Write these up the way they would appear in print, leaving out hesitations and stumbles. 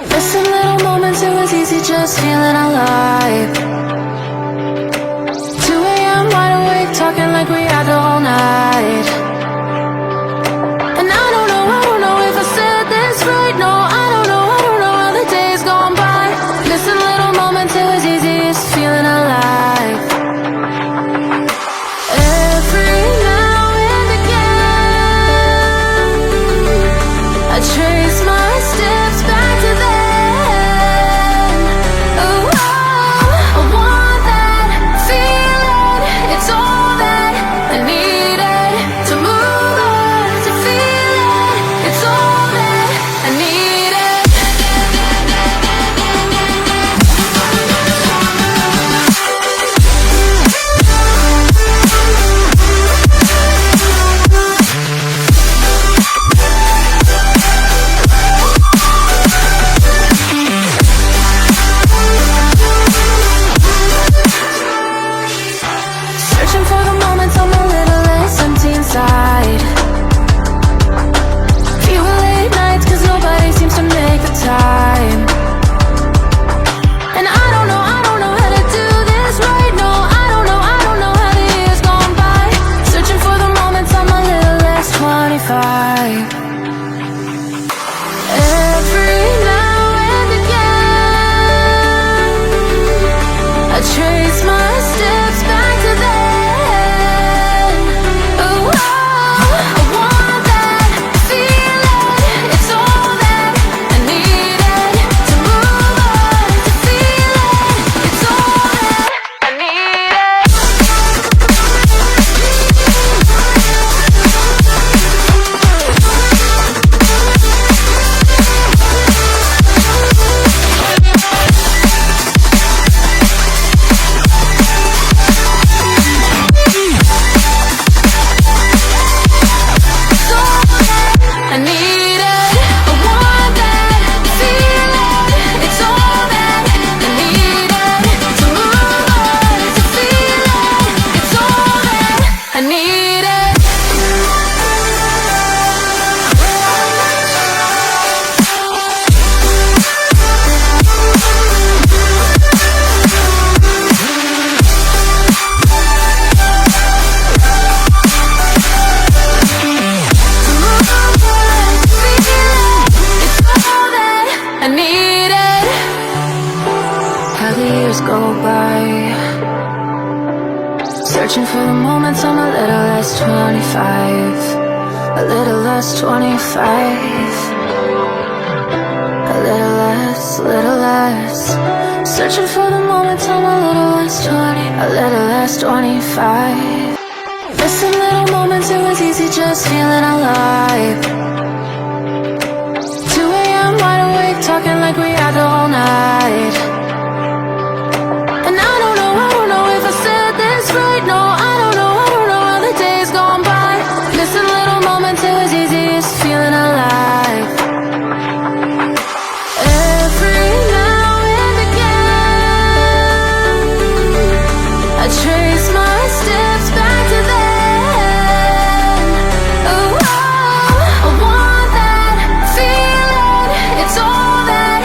Missing little moments, it was easy just feeling alive. 2 a.m. wide awake, talking like we had the whole night. And I don't know if I said this right. No, I don't know how the days gone by. Missing little moments, it was easy just feeling alive. Every now and again, I trace my steps back to then. Oh, I want that feeling. It's all that I needed to move on, to feel it. It's all that I needed. Searching for the moments I'm a little less empty inside. Fewer late nights cause nobody seems to make the time. And I don't know how to do this right. No, I don't know how the years gone by. Searching for the moments I'm a little less 25. Every now and again, I trace my steps back to then. Oh, I want that feeling. It's all that I needed to move on, to feel it. It's all that I needed. I needed. I want that feeling. It's all that I needed to move on, to feel it. It's all that I needed. I needed. How the years go by, searching for the moments I'm a little less 25, a little less 25, a little less, searching for the moments I'm a little less 20, a little less 25. Missing little moments, it was easy just feeling alive. 2 a.m. wide awake, talking like we had the whole night. And I don't know if I said this right. No, I don't know how the days gone by. Missing little moments, it was easy just feeling alive. Every now and again, I trace my steps back to then. Oh, I want that feeling. It's all that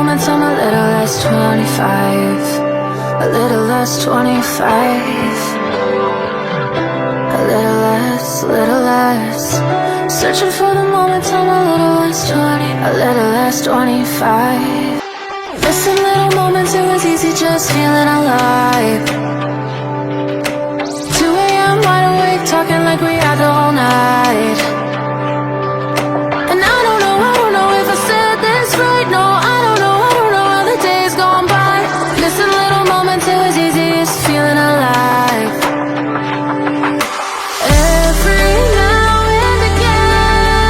moments I'm a little less 25. A little less 25. A little less. Searching for the moments I'm a little less 20. A little less 25. Missing little moments, it was easy just feeling alive. 2 a.m. wide awake, talking like we had the whole night. And I don't know if I said this right. No, I don't know how the days gone by. Missing little moments, it was easy just feeling alive. Every now and again,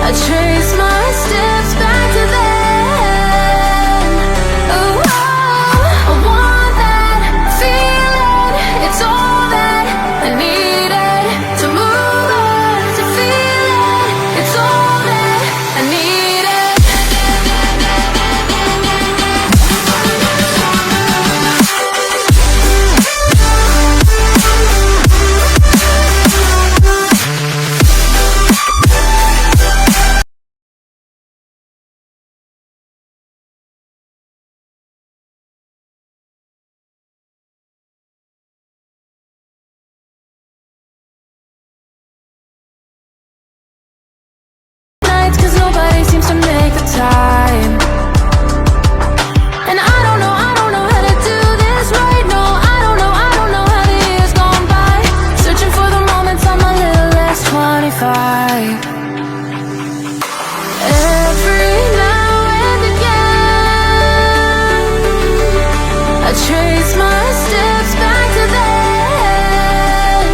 I trace my steps back to then. Oh, I want that feeling. It's all that I needed to move on, to feel it. It's all that I needed. Nights, 'cause nobody seems to make the time. And I don't know how to do this right. No, I don't know how the years gone by. Searching for the moments I'm a little less 25. Every now and again, I trace my steps back to then.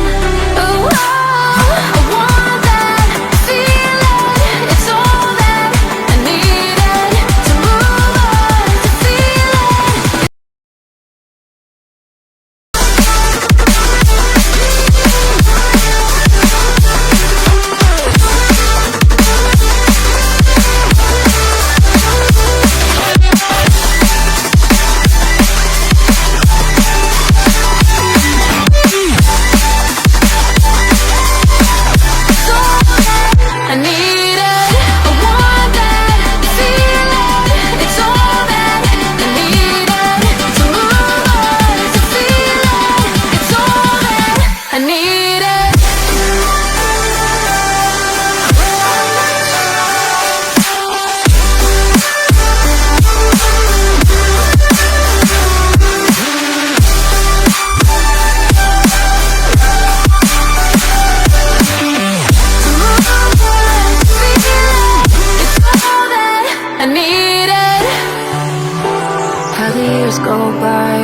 Oh, I want that feeling. It's all that I needed to move on, to feel it. I needed, I want that feeling. It's all that I needed to move on, to feel it. It's all that I needed. To move on, to feel it. It's all that I needed. How the years go by,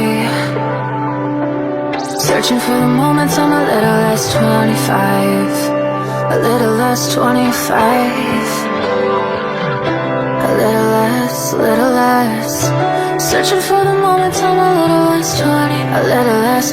searching for the moments I'm a little less 25. A little less 25. A little less. Searching for the moments I'm a little less 20. A little less